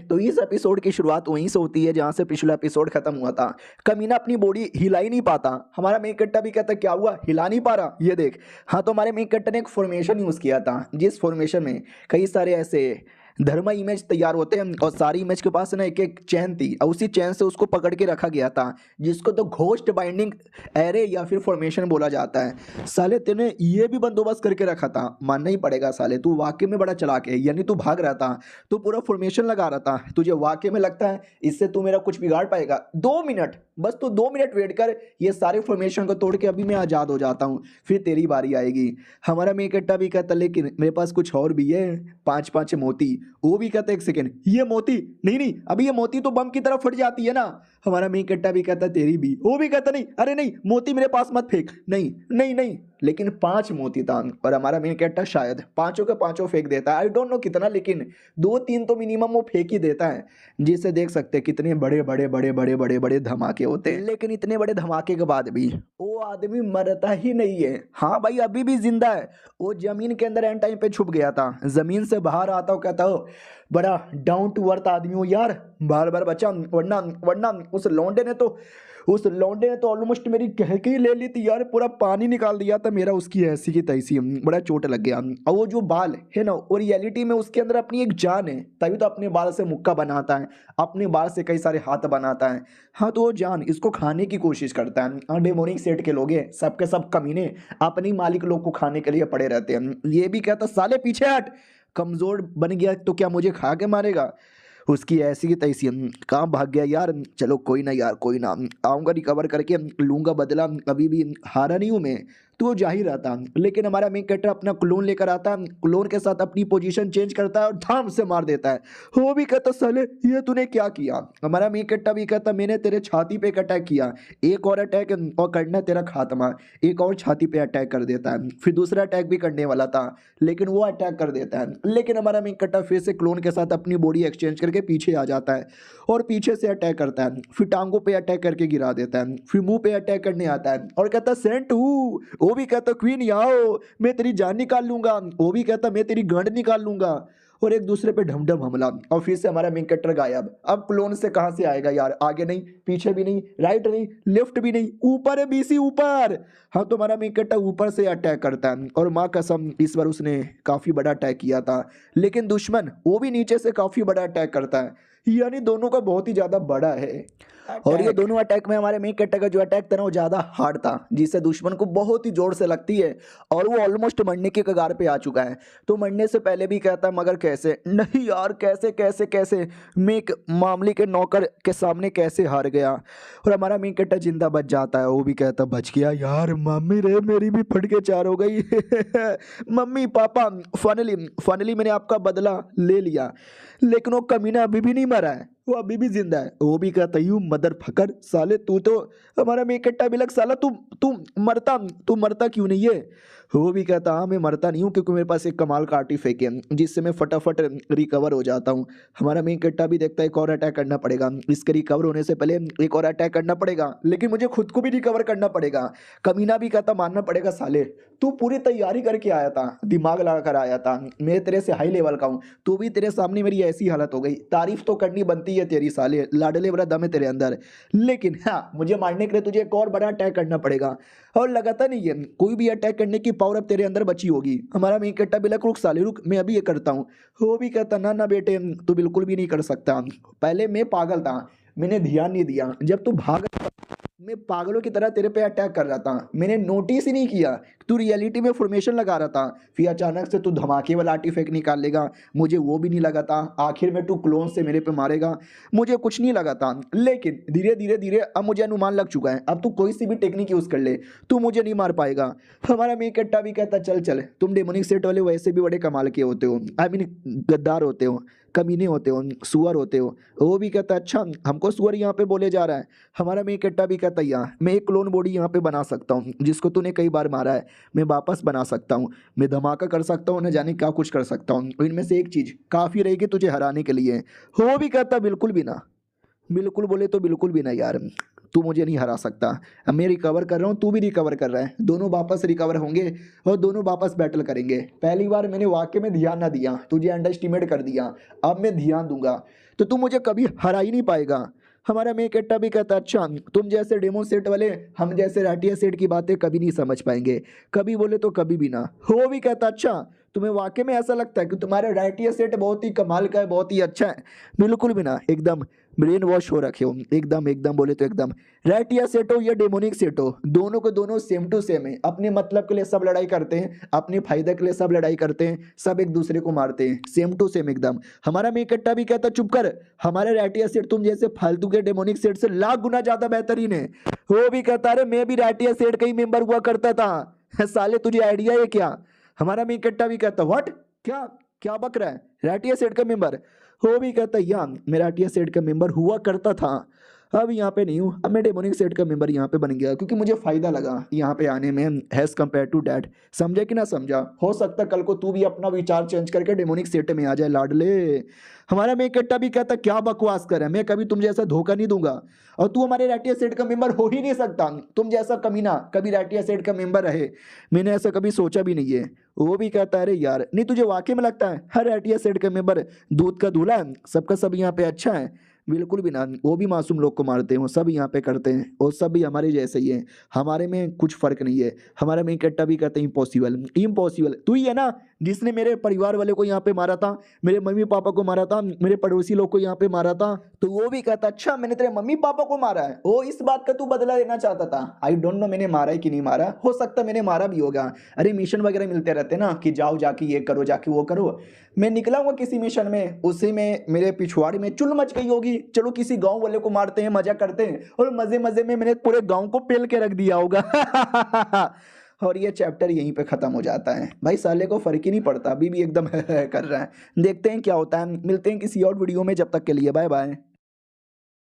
तो इस एपिसोड की शुरुआत वहीं से होती है जहां से पिछला एपिसोड खत्म हुआ था। कमीना अपनी बॉडी हिला ही नहीं पाता। हमारा मेन कट्टा भी कहता क्या हुआ, हिला नहीं पा रहा, ये देख। हाँ, तो हमारे मेन कट्टा ने एक फॉर्मेशन यूज किया था, जिस फॉर्मेशन में कई सारे ऐसे धर्मा इमेज तैयार होते हैं और सारी इमेज के पास ना एक एक चैन थी और उसी चैन से उसको पकड़ के रखा गया था, जिसको तो घोस्ट बाइंडिंग एरे या फिर फॉर्मेशन बोला जाता है। साले तूने ये भी बंदोबस्त करके रखा था, मानना ही पड़ेगा साले, तू वाकई में बड़ा चालाक है। यानी तू भाग रहा था, तू पूरा फॉर्मेशन लगा रहा था, तुझे वाकई में लगता है इससे तू मेरा कुछ बिगाड़ पाएगा? 2 मिनट, बस तू 2 मिनट वेट कर, ये सारे फॉर्मेशन को तोड़ के अभी मैं आज़ाद हो जाता हूँ, फिर तेरी बारी आएगी। हमारा मेन कट्टा भी कहता लेकिन मेरे पास कुछ और भी है, 5-5 मोती। वो भी कहता एक सेकेंड, ये मोती नहीं नहीं, अभी ये मोती तो बम की तरह फट जाती है ना। हमारा मेन कट्टा भी कहता तेरी भी। वो भी कहता नहीं, अरे नहीं, मोती मेरे पास मत फेंक, नहीं नहीं नहीं। लेकिन 5 मोती था और हमारा मेन कट्टा शायद 5 के 5 फेंक देता है। आई डोंट नो कितना, लेकिन 2-3 तो मिनिमम वो फेंक ही देता है, जिससे देख सकते हैं कितने बड़े बड़े बड़े बड़े बड़े बड़े धमाके होते हैं। लेकिन इतने बड़े धमाके के बाद भी वो आदमी मरता ही नहीं है। हाँ भाई, अभी भी जिंदा है। वो जमीन के अंदर एंड टाइम पे छुप गया था, जमीन से बाहर आता हो, कहता हो बड़ा डाउन टू अर्थ आदमी हो यार, बार बार बचा, वरना वरना उस लौंडे ने तो ऑलमोस्ट मेरी कह के ही ले ली थी यार, पूरा पानी निकाल दिया था मेरा, उसकी ऐसी की तैसी, बड़ा चोट लग गया। और वो जो बाल है ना, वो रियलिटी में उसके अंदर अपनी एक जान है, तभी तो अपने बाल से मुक्का बनाता है, अपने बाल से कई सारे हाथ बनाता है। हाँ, तो वो जान इसको खाने की कोशिश करता है। डेमोनिक सेट के लोग हैं, सबके सब कमीने अपने मालिक लोग को खाने के लिए पड़े रहते हैं। ये भी कहता साले पीछे हट, कमजोर बन गया तो क्या मुझे खा के मारेगा? उसकी ऐसी की तैसी, कहाँ भाग गया यार? चलो कोई ना यार, कोई ना, आऊँगा रिकवर करके लूँगा बदला, अभी भी हारा नहीं हूँ मैं। तो वो जा ही रहा था, लेकिन हमारा मेन कैरेक्टर अपना क्लोन लेकर आता है, क्लोन के साथ अपनी पोजीशन चेंज करता है और धाम से मार देता है। वो भी कहता साले ये तूने क्या किया? हमारा मेन कैरेक्टर भी कहता मैंने तेरे छाती पे एक अटैक किया, एक और अटैक और करना तेरा खात्मा। एक और छाती पे अटैक कर देता है, फिर दूसरा अटैक भी करने वाला था, लेकिन वो अटैक कर देता है। लेकिन हमारा मेन कैरेक्टर फिर से क्लोन के साथ अपनी बॉडी एक्सचेंज करके पीछे आ जाता है और पीछे से अटैक करता है, फिर टांगों पे अटैक करके गिरा देता है, फिर मुंह पे अटैक करने आता है और कहता सेंट हूँ। वो भी कहता क्वीन आओ, मैं तेरी जान निकाल लूंगा। वो भी कहता मैं तेरी गांड निकाल लूंगा। और एक दूसरे पे ढमढम हमला और फिर से हमारा मेन कैरेक्टर गायब। अब क्लोन से कहां से आएगा यार? आगे नहीं, पीछे भी नहीं, राइट नहीं, लेफ्ट भी नहीं, ऊपर है बीसी ऊपर। हाँ, तो हमारा मेन कैरेक्टर ऊपर से अटैक करता है और माँ कसम इस बार उसने काफी बड़ा अटैक किया था, लेकिन दुश्मन वो भी नीचे से काफी बड़ा अटैक करता है, यानी दोनों का बहुत ही ज्यादा बड़ा है। और ये दोनों अटैक में हमारे मेन कैरेक्टर का जो अटैक था ना, वो ज्यादा हार्ड था, जिससे दुश्मन को बहुत ही जोर से लगती है और वो ऑलमोस्ट मरने के कगार पे आ चुका है। तो मरने से पहले भी कहता है मगर कैसे नहीं यार, कैसे कैसे कैसे मैं एक मामले के नौकर के सामने कैसे हार गया? और हमारा मेन कैरेक्टर जिंदा बच जाता है। वो भी कहता बच गया यार, मम्मी रे मेरी भी फट के चार हो गई। मम्मी पापा, फाइनली मैंने आपका बदला ले लिया। लेकिन वो कमीना अभी भी नहीं मरा है, वो अभी भी जिंदा है। वो भी कहता यू मदर फकर, साले तू तो हमारा मेन कैरेक्टर भी लग साला तू मरता क्यों नहीं है? वो भी कहता हाँ मैं मरता नहीं हूँ, क्योंकि मेरे पास एक कमाल का आर्टिफैक्ट है जिससे मैं फटाफट रिकवर हो जाता हूँ। हमारा मेन कैरेक्टर भी देखता है एक और अटैक करना पड़ेगा, इसके रिकवर होने से पहले एक और अटैक करना पड़ेगा, लेकिन मुझे खुद को भी रिकवर करना पड़ेगा। कमीना भी कहता मानना पड़ेगा साले, तू पूरी तैयारी करके आया था, दिमाग लगा कर आया था, मैं तेरे से हाई लेवल का हूँ, तू भी तेरे सामने मेरी ऐसी हालत हो गई। तारीफ तो करनी बनती है तेरी साले, लाडले बड़ा दम है तेरे अंदर, लेकिन हाँ मुझे मारने के लिए तुझे एक और बड़ा अटैक करना पड़ेगा। और लगाता नहीं है कोई भी अटैक करने की पावर अब तेरे अंदर बची होगी। हमारा मेन कैरेक्टर भी रुक साले रुक, मैं अभी ये करता हूँ। वो भी कहता ना ना बेटे, तू बिल्कुल भी नहीं कर सकता। पहले मैं पागल था, मैंने ध्यान नहीं दिया, जब तू भाग मैं पागलों की तरह तेरे पे अटैक कर रहा था, मैंने नोटिस ही नहीं किया तू रियलिटी में फॉर्मेशन लगा रहा था, फिर अचानक से तू धमाके वाला आर्टिफैक्ट निकाल लेगा, मुझे वो भी नहीं लगा था। आखिर में तू क्लोन से मेरे पे मारेगा, मुझे कुछ नहीं लगा था। लेकिन धीरे धीरे धीरे अब मुझे अनुमान लग चुका है, अब तू कोई सी भी टेक्निक यूज कर ले, तू मुझे नहीं मार पाएगा। हमारा मेन कैरेक्टर भी कहता चल चल, तुम डेमोनिक सेट वाले वैसे भी बड़े कमाल के होते हो, आई मीन गद्दार होते हो, कमीने होते हो, सुअर होते हो। वो भी कहता अच्छा हमको सुअर यहाँ पे बोले जा रहा है। हमारा मेन कैरेक्टर भी कहता यहाँ मैं एक क्लोन बॉडी यहाँ पे बना सकता हूँ, जिसको तूने कई बार मारा है मैं वापस बना सकता हूँ, मैं धमाका कर सकता हूँ, न जाने क्या कुछ कर सकता हूँ, इनमें से एक चीज़ काफ़ी रहेगी तुझे हराने के लिए। वो भी कहता बिल्कुल भी ना, बिल्कुल बोले तो बिल्कुल भी ना यार, तू मुझे नहीं हरा सकता। अब मैं रिकवर कर रहा हूँ, तू भी रिकवर कर रहा है, दोनों वापस रिकवर होंगे और दोनों वापस बैटल करेंगे। पहली बार मैंने वाकई में ध्यान ना दिया, तुझे अंडर एस्टिमेट कर दिया, अब मैं ध्यान दूंगा तो तू मुझे कभी हरा ही नहीं पाएगा। हमारा मेक कट्टा भी कहता अच्छा तुम जैसे डेमो सेट वाले हम जैसे राटिया सेट की बातें कभी नहीं समझ पाएंगे, कभी बोले तो कभी भी ना। वो भी कहता अच्छा तुम्हें वाकई में ऐसा लगता है कि तुम्हारा राइटिया सेट बहुत ही कमाल का है, बहुत ही अच्छा है? बिल्कुल भी ना, एकदम ब्रेन वॉश हो रखे हो, एकदम एकदम बोले तो एकदम। राइटिया सेट हो या डेमोनिक सेट हो, दोनों को दोनों सेम टू सेम है, अपने मतलब के लिए सब लड़ाई करते हैं, अपने फायदे के लिए सब लड़ाई करते हैं, सब एक दूसरे को मारते हैं, सेम टू सेम एकदम। हमारा मेकट्टा भी कहता चुप कर, हमारे राइटिया सेट तुम जैसे फालतू के डेमोनिक सेट से लाख गुना ज्यादा बेहतरीन है। वो भी कहता अरे मैं भी राइटिया सेट का ही मेंबर हुआ करता था साले तुझे आइडिया है क्या? हमारा मेकट्टा भी कहता व्हाट, क्या क्या बक रहा है, राटिया सेट का मेंबर? वो भी कहता या मैं राटिया सेट का मेंबर हुआ करता था, अब यहाँ पे नहीं हूँ, अब मैं डेमोनिक सेट का मेंबर यहाँ पे बन गया क्योंकि मुझे फायदा लगा यहाँ पे आने में हैज कंपेयर टू डैट। समझे कि ना समझा? हो सकता कल को तू भी अपना विचार चेंज करके डेमोनिक सेट में आ जाए लाडले। हमारा मेकट्टा भी कहता क्या बकवास कर है, मैं कभी तुम जैसा धोखा नहीं दूंगा और तू हमारे राटिया सेट का मेंबर हो ही नहीं सकता, तुम जैसा कमीना कभी राटिया सेट का मेंबर रहे, मैंने ऐसा कभी सोचा भी नहीं है। वो भी कहता है अरे यार नहीं तुझे वाकई में लगता है हर राटिया सेट का मेंबर दूध का दूल्हा है, सबका सब यहाँ पे अच्छा है? बिल्कुल भी ना, वो भी मासूम लोग को मारते हैं, वो सब यहाँ पे करते हैं और सब भी हमारे जैसे ही हैं, हमारे में कुछ फर्क नहीं है। हमारा में कट्टा भी कहते हैं इम्पॉसिबल इम्पॉसिबल, तू ही है ना जिसने मेरे परिवार वाले को यहाँ पे मारा था, मेरे मम्मी पापा को मारा था, मेरे पड़ोसी लोग को यहाँ पे मारा था। तो वो भी कहता अच्छा मैंने तेरे मम्मी पापा को मारा है, ओ इस बात का तू बदला लेना चाहता था? आई डोंट नो मैंने मारा है कि नहीं मारा, हो सकता मैंने मारा भी होगा। अरे मिशन वगैरह मिलते रहते ना कि जाओ जाके ये करो जाके वो करो, मैं निकला हुआ किसी मिशन में, उसी में मेरे पिछवाड़े में चुल मच गई होगी, चलो किसी गांव वाले को मारते हैं मजा करते हैं और मजे मजे में मैंने पूरे गांव को पेल के रख दिया होगा और ये चैप्टर यहीं पे खत्म हो जाता है। भाई साले को फर्क ही नहीं पड़ता, अभी भी एकदम कर रहा है। देखते हैं क्या होता है, मिलते हैं किसी और वीडियो में, जब तक के लिए बाय बाय।